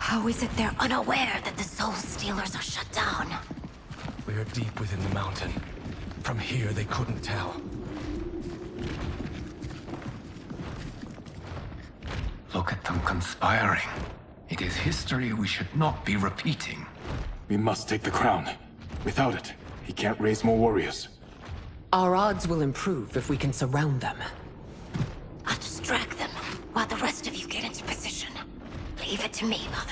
How is it they're unaware that the Soul Stealers are shut down? We're deep within the mountain. From here, they couldn't tell. Look at them conspiring. It is history we should not be repeating. We must take the crown. Without it, he can't raise more warriors. Our odds will improve if we can surround them. I'll distract them while the rest of you get into position. Leave it to me, Mother.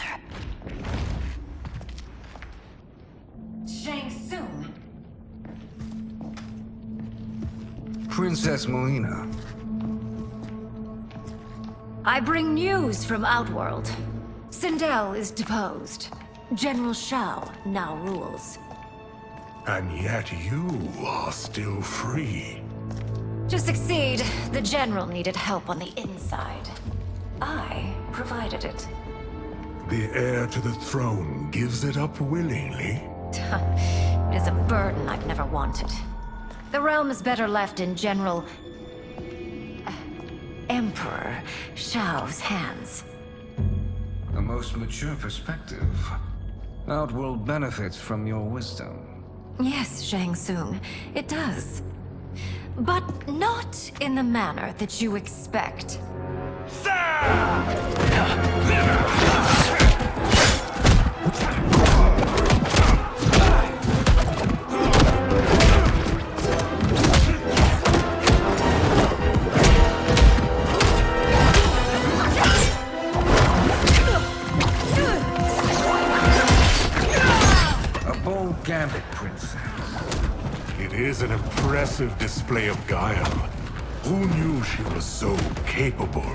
Shang Tsung. Princess Melina. I bring news from Outworld. Sindel is deposed. General Shao now rules. And yet you are still free. To succeed, the General needed help on the inside. I provided it. The heir to the throne gives it up willingly. It is a burden I've never wanted. The realm is better left in General... Emperor Shao's hands. A most mature perspective. Outworld benefits from your wisdom. Yes, Shang Tsung, it does. But not in the manner that you expect. Gambit, Princess. It is an impressive display of guile. Who knew she was so capable?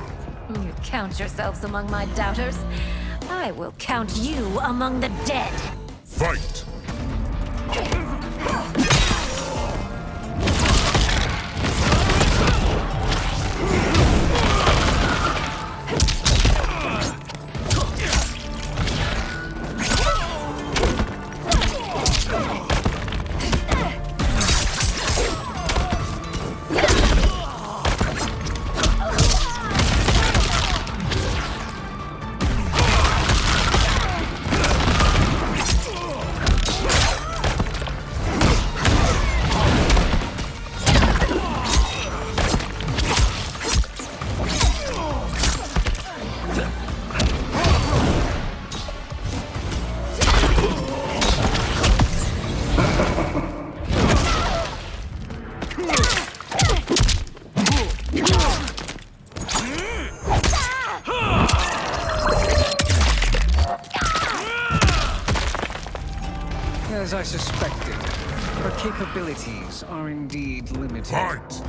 You count yourselves among my doubters. I will count you among the dead. Fight! As I suspected, her capabilities are indeed limited. Fight!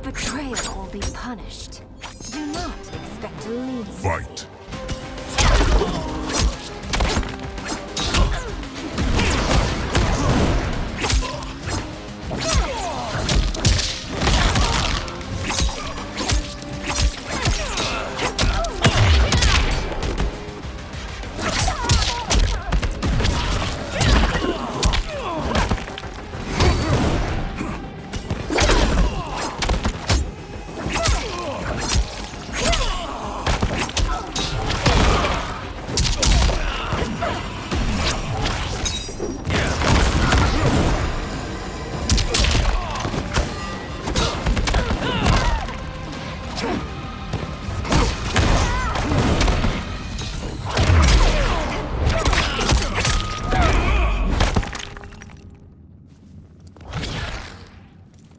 Betrayal will be punished. Do not expect to leave. Fight!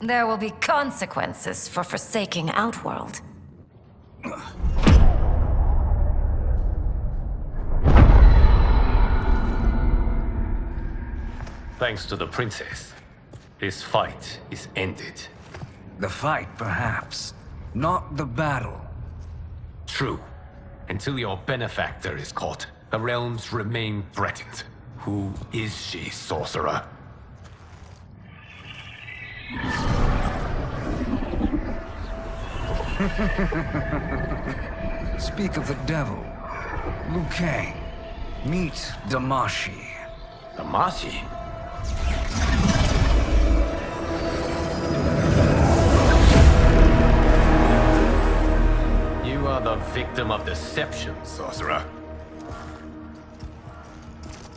There will be consequences for forsaking Outworld. Thanks to the princess, this fight is ended. The fight, perhaps. Not the battle. True. Until your benefactor is caught, the realms remain threatened. Who is she, sorcerer? Speak of the devil. Liu Kang. Meet Damashi. Damashi? You are the victim of deception, sorcerer.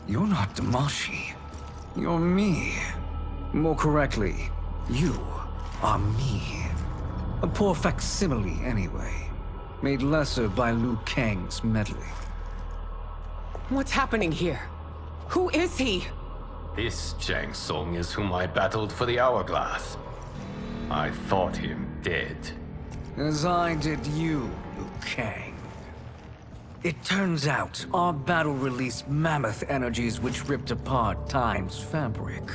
You're not Damashi. You're me. More correctly, you are me. A poor facsimile, anyway. Made lesser by Liu Kang's meddling. What's happening here? Who is he? This Shang Tsung is whom I battled for the Hourglass. I thought him dead. As I did you, Liu Kang. It turns out our battle released mammoth energies which ripped apart time's fabric.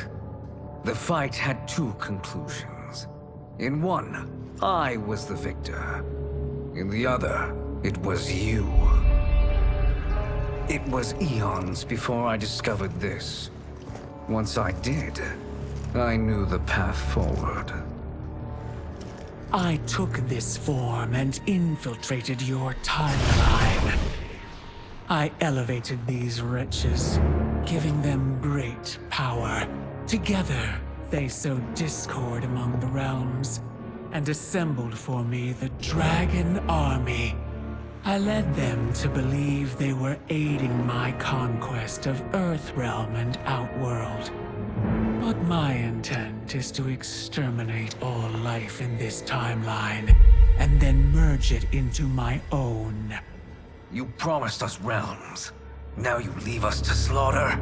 The fight had two conclusions. In one, I was the victor. In the other, it was you. It was eons before I discovered this. Once I did, I knew the path forward. I took this form and infiltrated your timeline. I elevated these wretches, giving them great power. Together, they sowed discord among the realms, and assembled for me the Dragon Army. I led them to believe they were aiding my conquest of Earthrealm and Outworld. But my intent is to exterminate all life in this timeline, and then merge it into my own. You promised us realms. Now you leave us to slaughter?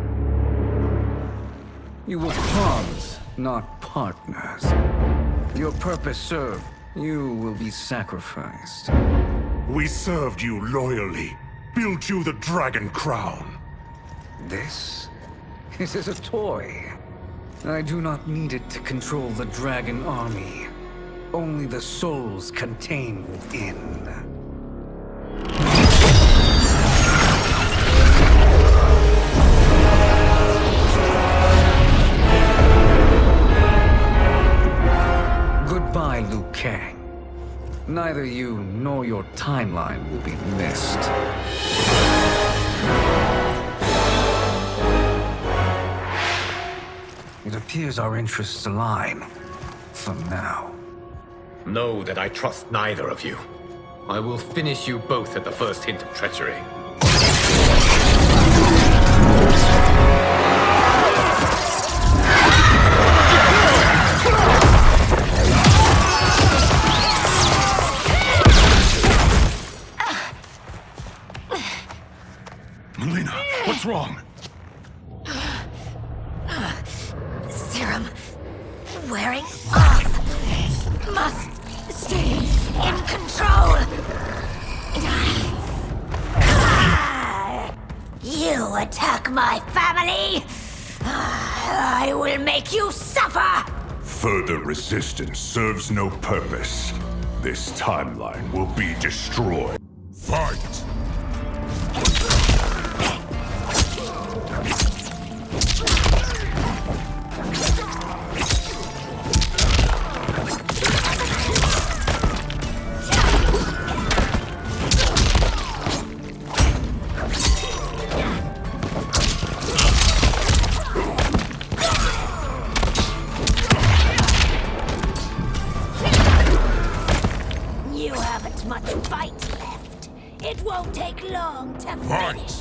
You were pawns, not partners. Your purpose served. You will be sacrificed. We served you loyally, built you the Dragon Crown. This is a toy. I do not need it to control the Dragon Army. Only the souls contained within. Goodbye, Liu Kang. Neither you nor your timeline will be missed. It appears our interests align. For now. Know that I trust neither of you. I will finish you both at the first hint of treachery. Melina, what's wrong? Serum wearing off. Must stay in control. You attack my family. I will make you suffer. Further resistance serves no purpose. This timeline will be destroyed. Fight! You haven't much fight left. It won't take long to finish.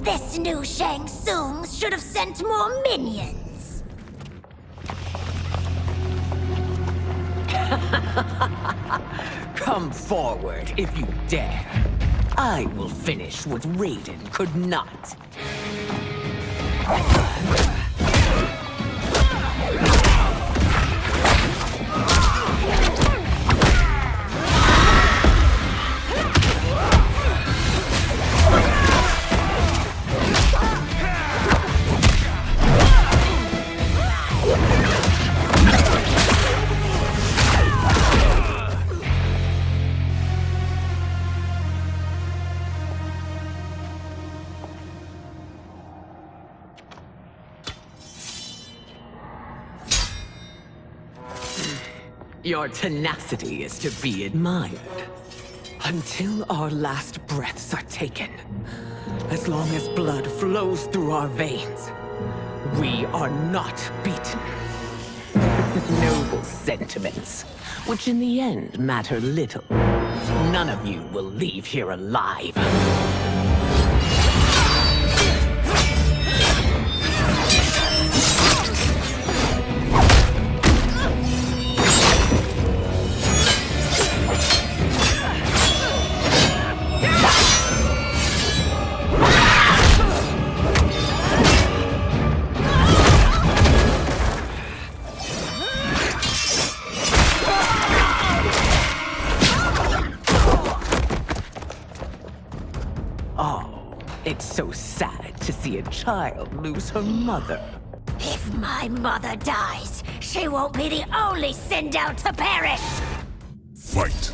This new Shang Tsung should have sent more minions. Come forward if you dare. I will finish what Raiden could not. Your tenacity is to be admired. Until our last breaths are taken, as long as blood flows through our veins, we are not beaten. Noble sentiments, which in the end matter little. None of you will leave here alive. It's so sad to see a child lose her mother. If my mother dies, she won't be the only Sindel to perish! Fight!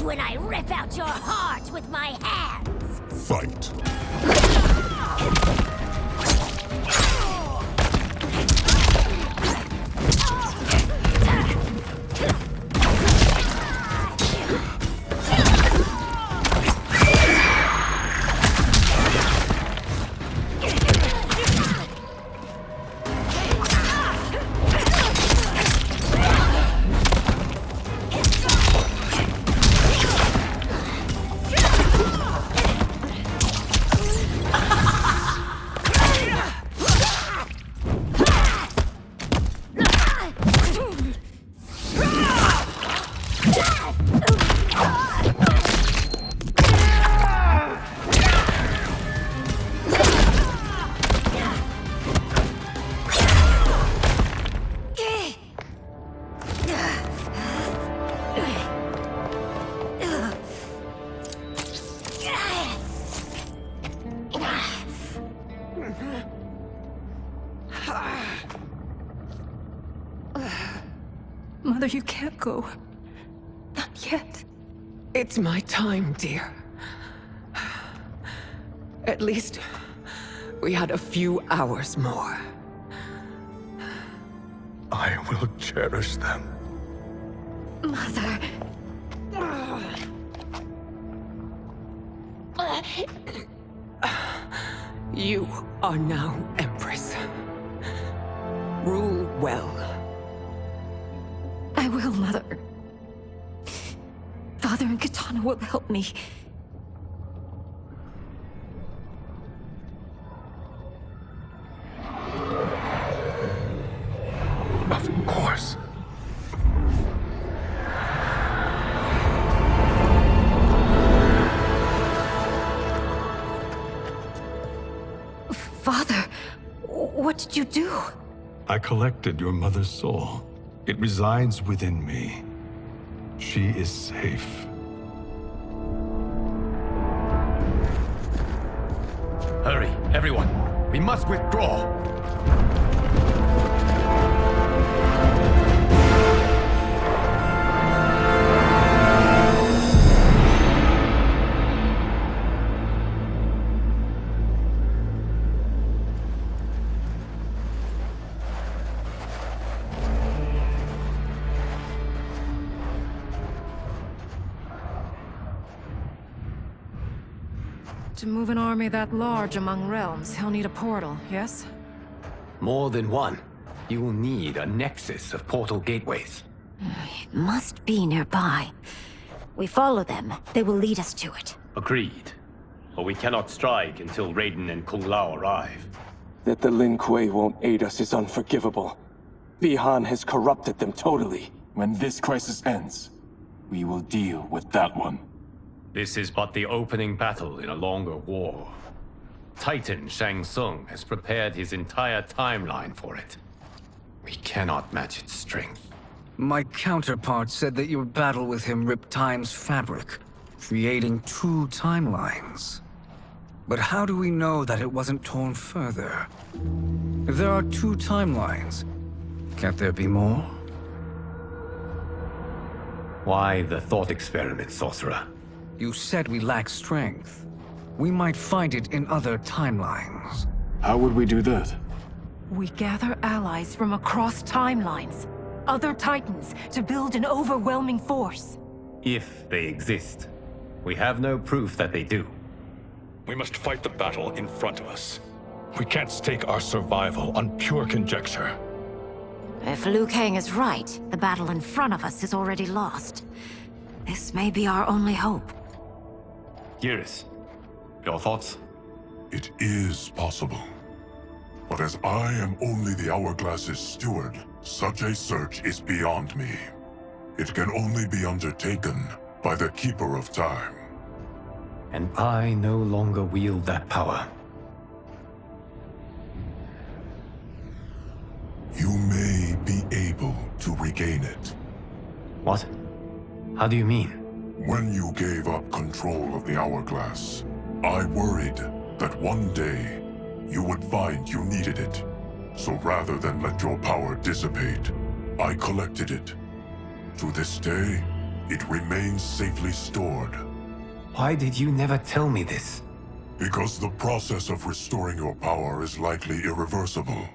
When I rip out your heart with my hands! Fight! Mother, you can't go. Not yet. It's my time, dear. At least, we had a few hours more. I will cherish them. Mother. You are now Empress. Rule well. I will, Mother. Father and Katana will help me. Of course. Father, what did you do? I collected your mother's soul. It resides within me. She is safe. Hurry, everyone. We must withdraw. To move an army that large among realms, he'll need a portal, yes? More than one. You will need a nexus of portal gateways. It must be nearby. We follow them, they will lead us to it. Agreed. But we cannot strike until Raiden and Kung Lao arrive. That the Lin Kuei won't aid us is unforgivable. Bihan has corrupted them totally. When this crisis ends, we will deal with that one. This is but the opening battle in a longer war. Titan Shang Tsung has prepared his entire timeline for it. We cannot match its strength. My counterpart said that your battle with him ripped time's fabric, creating two timelines. But how do we know that it wasn't torn further? If there are two timelines, can't there be more? Why the thought experiment, Sorcerer? You said we lack strength. We might find it in other timelines. How would we do that? We gather allies from across timelines, other titans, to build an overwhelming force. If they exist. We have no proof that they do. We must fight the battle in front of us. We can't stake our survival on pure conjecture. If Liu Kang is right, the battle in front of us is already lost. This may be our only hope. Geras, your thoughts? It is possible. But as I am only the Hourglass's steward, such a search is beyond me. It can only be undertaken by the Keeper of Time. And I no longer wield that power. You may be able to regain it. What? How do you mean? When you gave up control of the Hourglass, I worried that one day you would find you needed it. So rather than let your power dissipate, I collected it. To this day, it remains safely stored. Why did you never tell me this? Because the process of restoring your power is likely irreversible.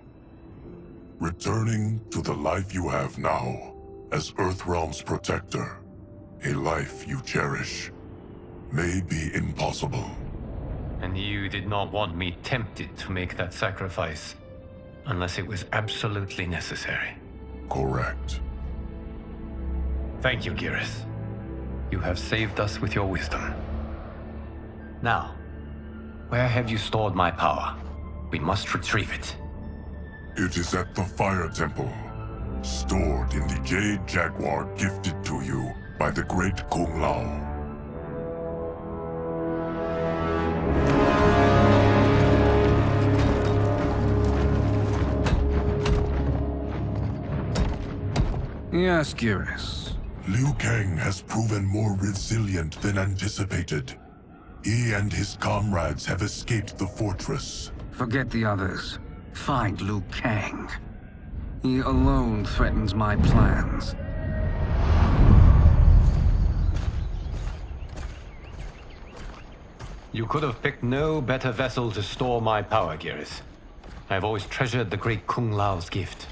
Returning to the life you have now, as Earthrealm's protector, a life you cherish, may be impossible. And you did not want me tempted to make that sacrifice, unless it was absolutely necessary. Correct. Thank you, Geras. You have saved us with your wisdom. Now, where have you stored my power? We must retrieve it. It is at the Fire Temple, stored in the Jade Jaguar gifted to you by the great Kung Lao. Yes, Geras. Liu Kang has proven more resilient than anticipated. He and his comrades have escaped the fortress. Forget the others. Find Liu Kang. He alone threatens my plans. You could have picked no better vessel to store my power, Geras. I have always treasured the great Kung Lao's gift.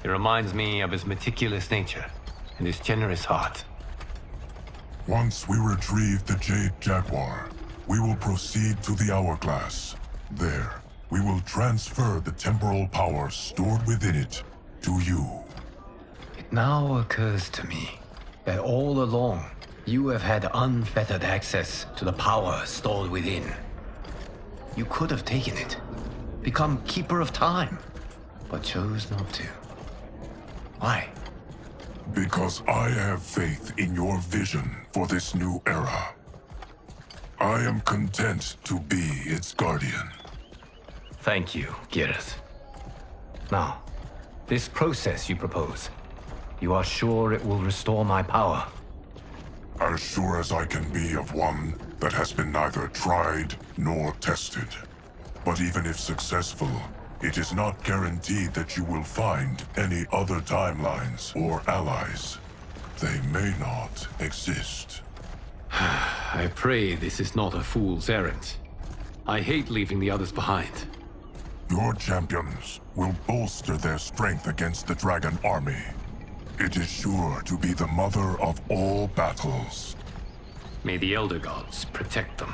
It reminds me of his meticulous nature and his generous heart. Once we retrieve the Jade Jaguar, we will proceed to the Hourglass. There, we will transfer the temporal power stored within it to you. It now occurs to me that all along, you have had unfettered access to the power stored within. You could have taken it, become Keeper of Time, but chose not to. Why? Because I have faith in your vision for this new era. I am content to be its guardian. Thank you, Geras. Now, this process you propose, You are sure it will restore my power? As sure as I can be of one that has been neither tried nor tested. But even if successful, it is not guaranteed that you will find any other timelines or allies. They may not exist. I pray this is not a fool's errand. I hate leaving the others behind. Your champions will bolster their strength against the Dragon Army. It is sure to be the mother of all battles. May the Elder Gods protect them.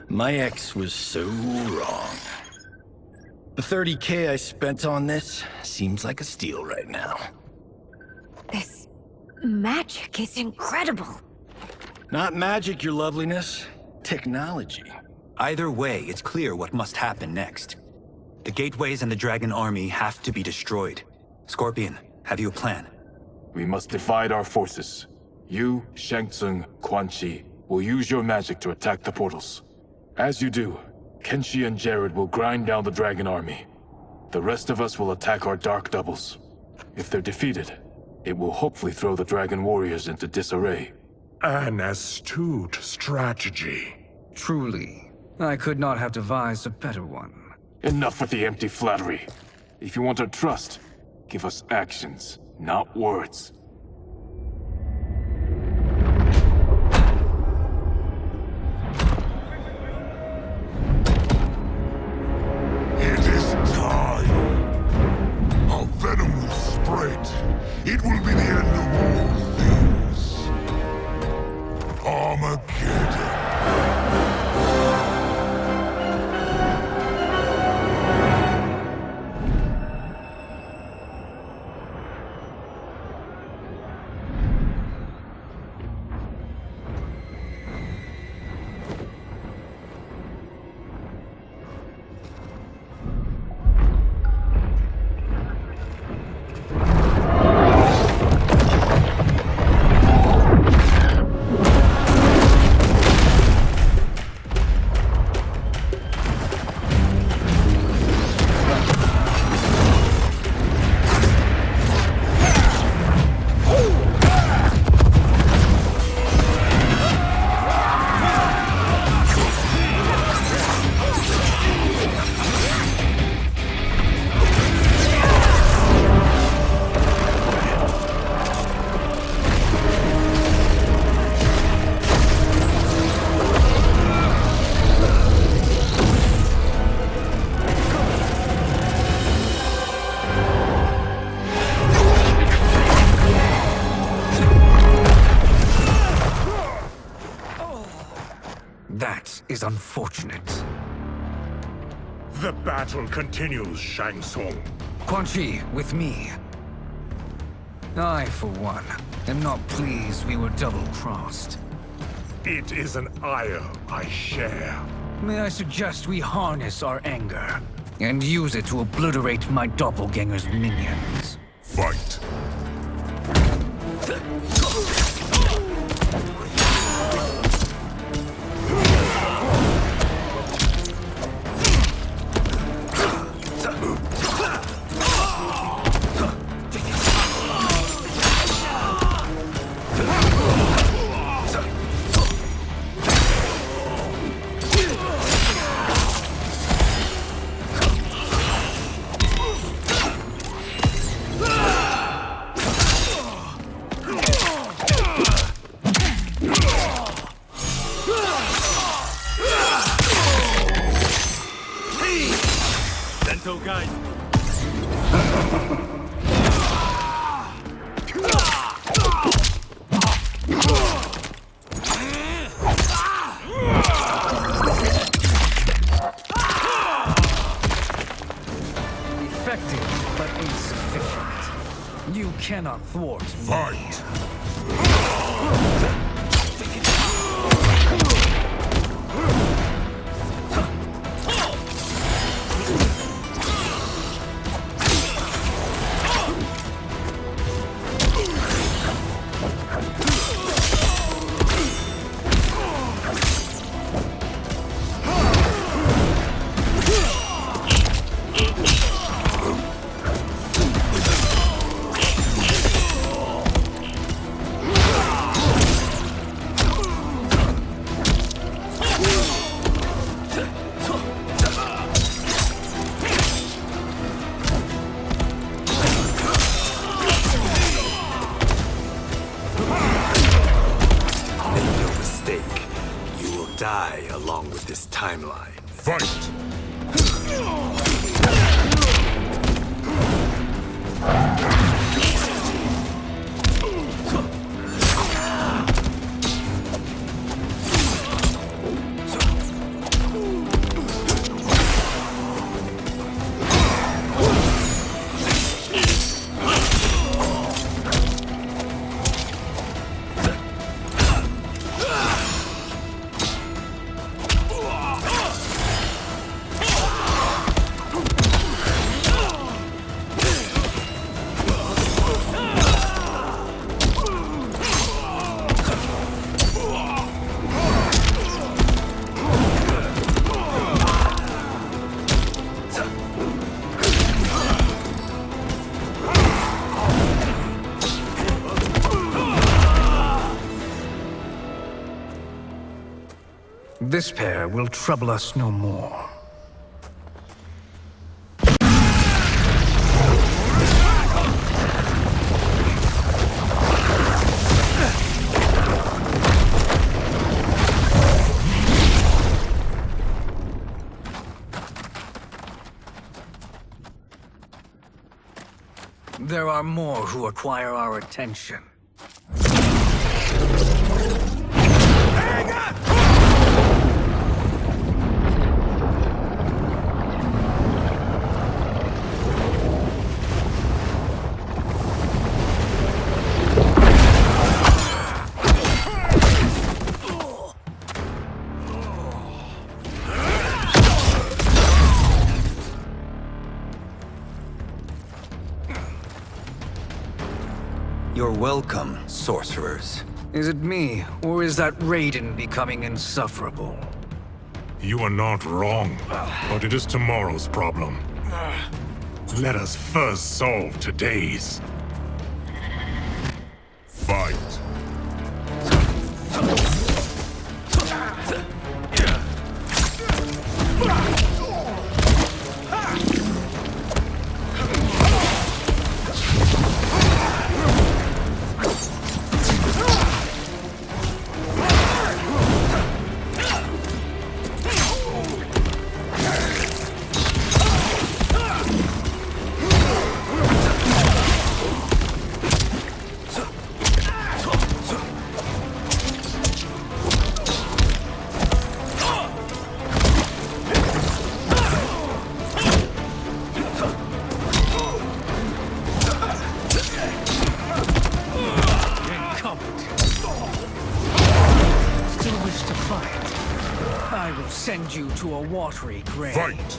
My ex was so wrong. The 30K I spent on this seems like a steal right now. This magic is incredible. Not magic, your loveliness. Technology. Either way, it's clear what must happen next. The gateways and the Dragon Army have to be destroyed. Scorpion, have you a plan? We must divide our forces. You, Shang Tsung, Quan Chi, will use your magic to attack the portals. As you do, Kenshi and Jared will grind down the Dragon Army. The rest of us will attack our dark doubles. If they're defeated, it will hopefully throw the Dragon Warriors into disarray. An astute strategy. Truly, I could not have devised a better one. Enough with the empty flattery. If you want our trust, give us actions, not words. It is time. Our venom will spread. It will be the end of all things. Armageddon. That is unfortunate. The battle continues, Shang Tsung. Quan Chi, with me. I, for one, am not pleased we were double-crossed. It is an ire I share. May I suggest we harness our anger and use it to obliterate my doppelganger's minions? Fight. Effective, but insufficient. You cannot thwart. Fight! Die along with this timeline. Fight! This pair will trouble us no more. There are more who acquire our attention. You're welcome, sorcerers. Is it me, or is that Raiden becoming insufferable? You are not wrong, but it is tomorrow's problem. Let us first solve today's. Fight! I will send you to a watery grave. Fight!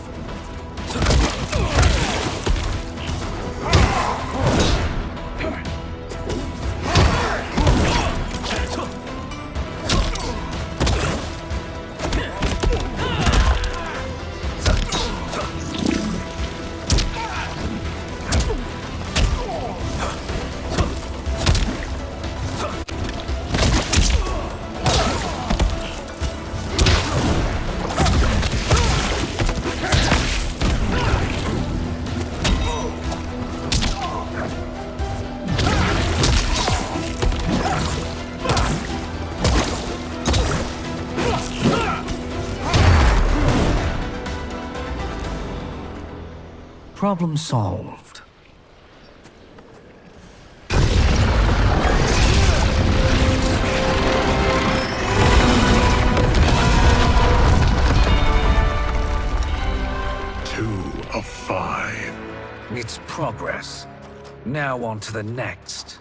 Problem solved. It's progress. Now on to the next.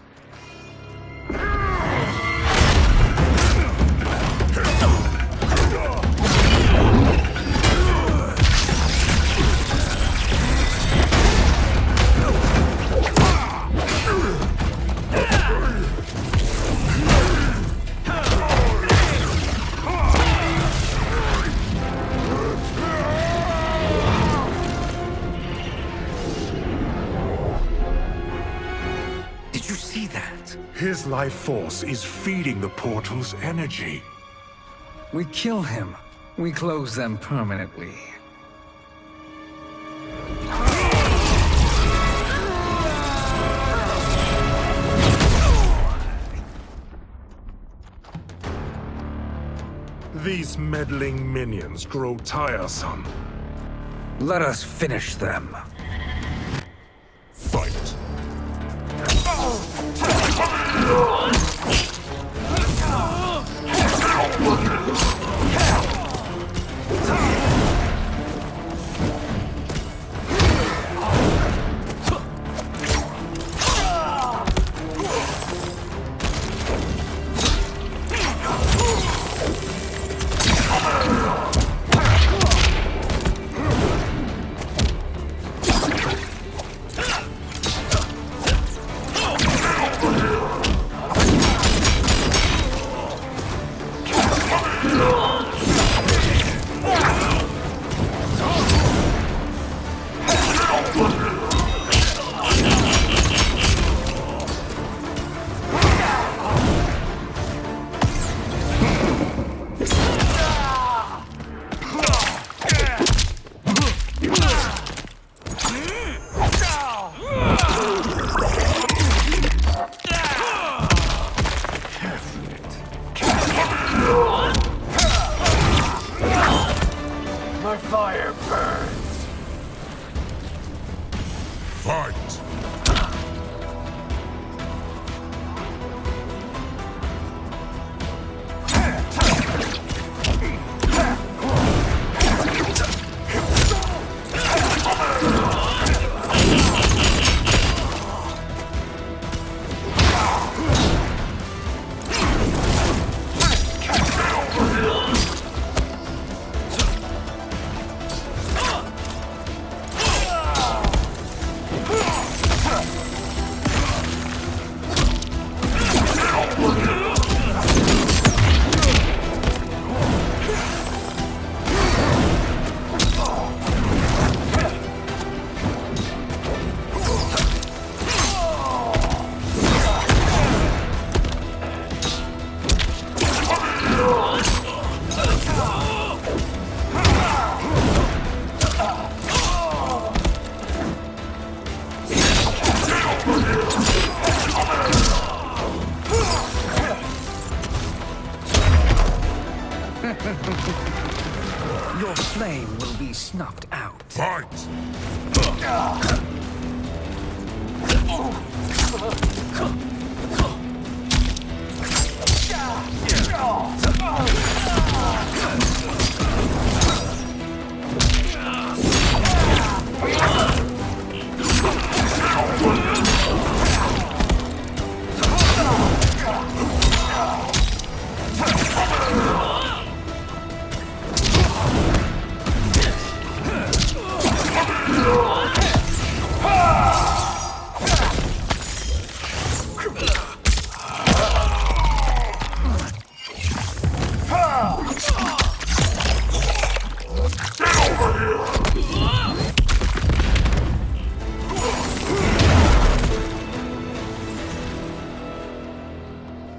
Did you see that? His life force is feeding the portal's energy. We kill him. We close them permanently. These meddling minions grow tiresome. Let us finish them. Fight. My fire burns. Fight. Your flame will be snuffed out. Fight.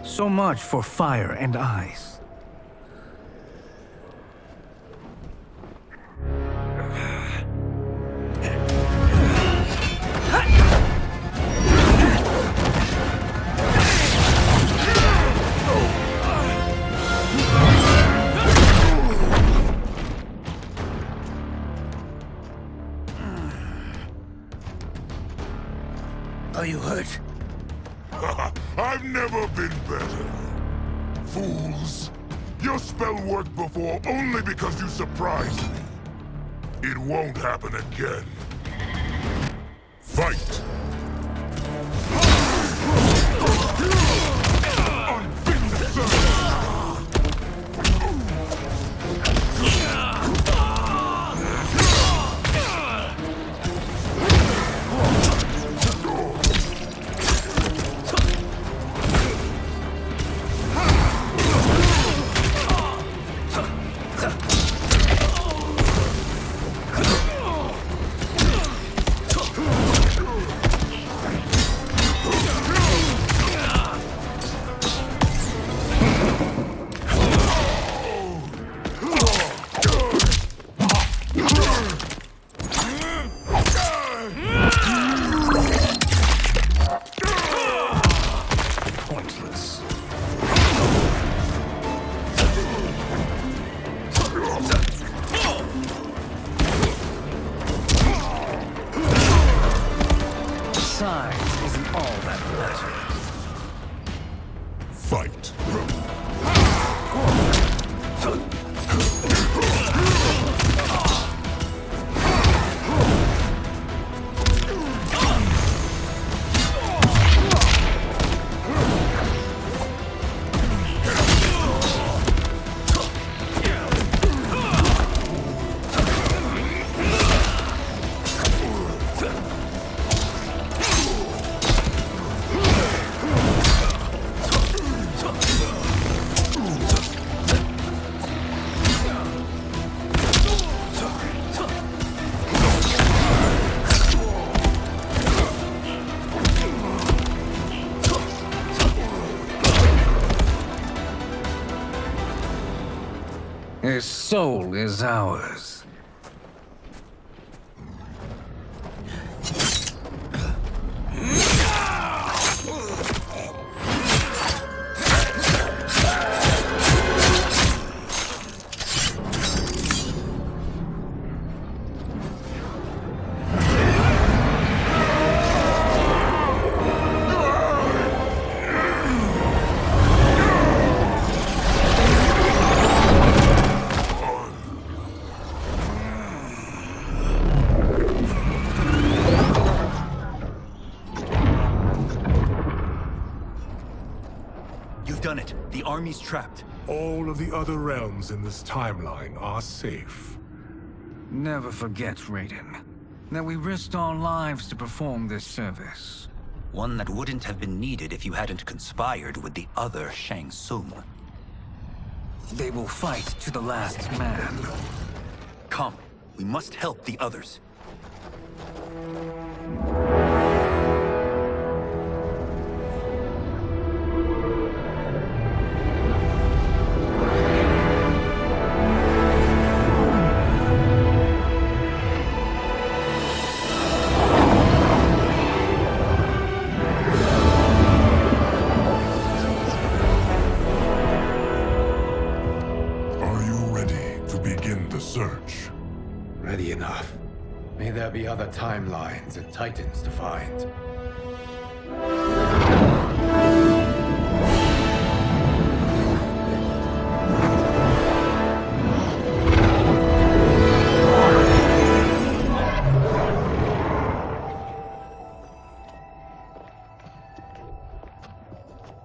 So much for fire and ice. Are you hurt? I've never been better. Fools. Your spell worked before only because you surprised me. It won't happen again. Fight! Fight! His soul is ours. Done it. The army's trapped. All of the other realms in this timeline are safe. Never forget, Raiden, that we risked our lives to perform this service. One that wouldn't have been needed if you hadn't conspired with the other Shang Tsung. They will fight to the last man. Come, we must help the others. Search. Ready enough. May there be other timelines and titans to find.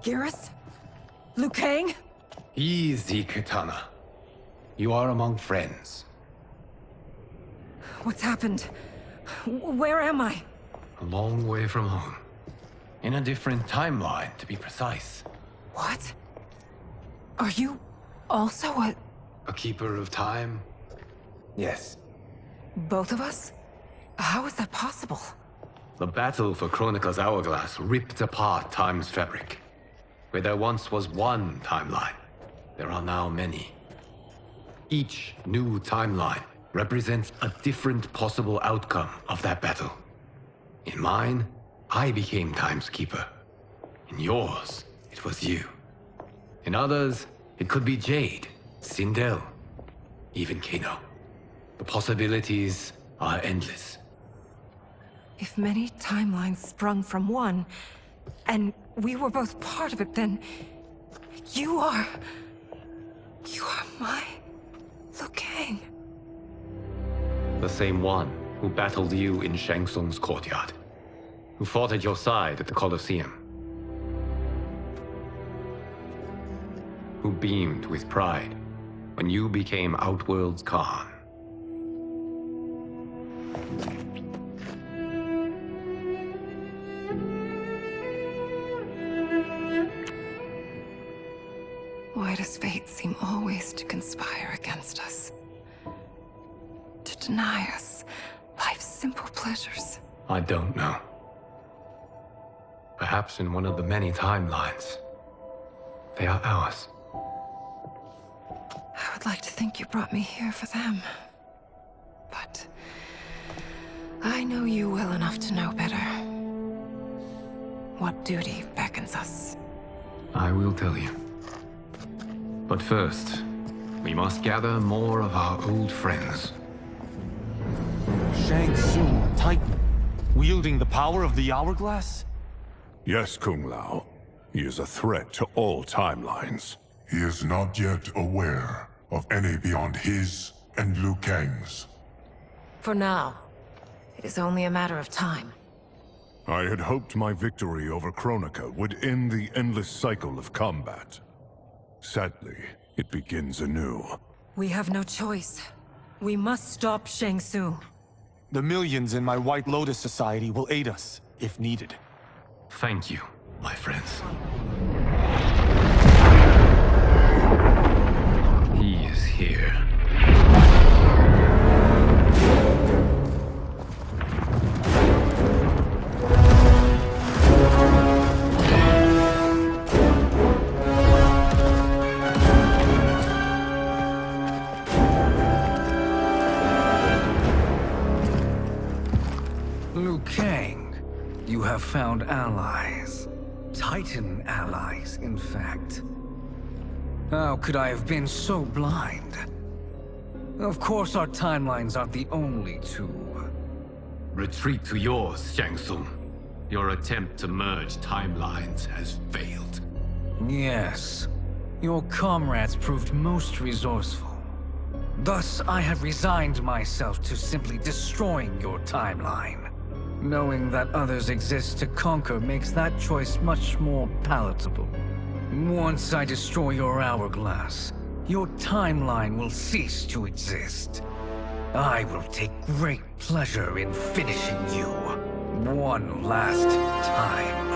Garrus? Liu Kang? Easy, Kitana. You are among friends. What's happened? Where am I? A long way from home. In a different timeline, to be precise. What? Are you also a keeper of time? Yes. Both of us? How is that possible? The battle for Chronica's Hourglass ripped apart time's fabric. Where there once was one timeline, there are now many. Each new timeline represents a different possible outcome of that battle. In mine, I became Time's Keeper. In yours, it was you. In others, it could be Jade, Sindel, even Kano. The possibilities are endless. If many timelines sprung from one, and we were both part of it, then you are my Liu Kang. The same one who battled you in Shang Tsung's courtyard. who fought at your side at the Colosseum, who beamed with pride when you became Outworld's Khan. Why does fate seem always to conspire against us? To deny us life's simple pleasures? I don't know. Perhaps in one of the many timelines, they are ours. I would like to think you brought me here for them. But I know you well enough to know better. What duty beckons us? I will tell you. But first, we must gather more of our old friends. Shang Tsung, Titan, wielding the power of the Hourglass? Yes, Kung Lao. He is a threat to all timelines. He is not yet aware of any beyond his and Liu Kang's. For now, it is only a matter of time. I had hoped my victory over Kronika would end the endless cycle of combat. Sadly, it begins anew. We have no choice. We must stop Shang Tsung. The millions in my White Lotus Society will aid us, if needed. Thank you, my friends. He is here. Liu Kang, you have found allies. Titan allies, in fact. How could I have been so blind? Of course our timelines aren't the only two. Retreat to yours, Shang Tsung. Your attempt to merge timelines has failed. Yes. Your comrades proved most resourceful. Thus, I have resigned myself to simply destroying your timeline. Knowing that others exist to conquer makes that choice much more palatable. Once I destroy your hourglass, your timeline will cease to exist. I will take great pleasure in finishing you one last time.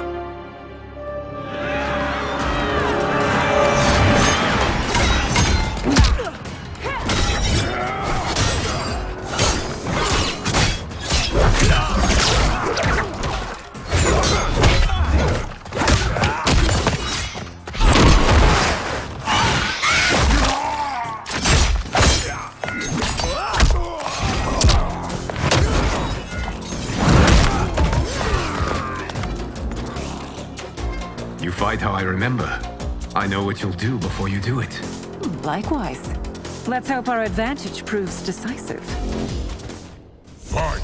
You fight how I remember. I know what you'll do before you do it. Likewise. Let's hope our advantage proves decisive. Fight!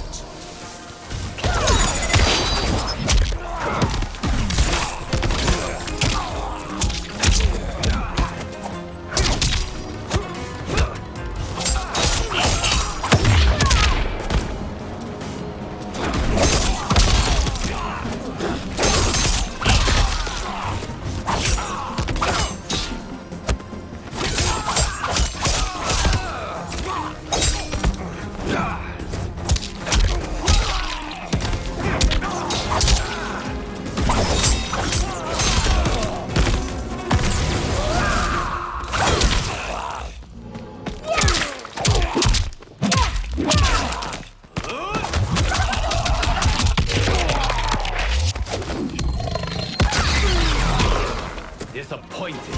Disappointed.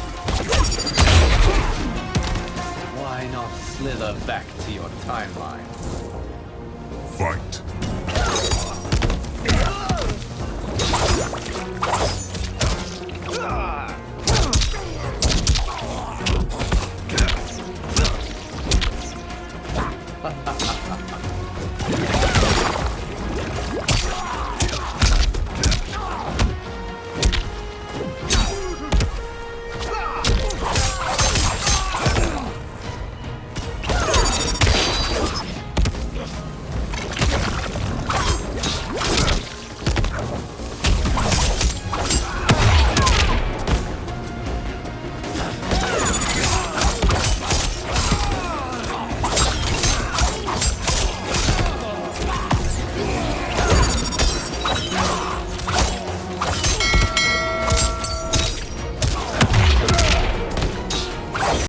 Why not slither back to your timeline? Fight!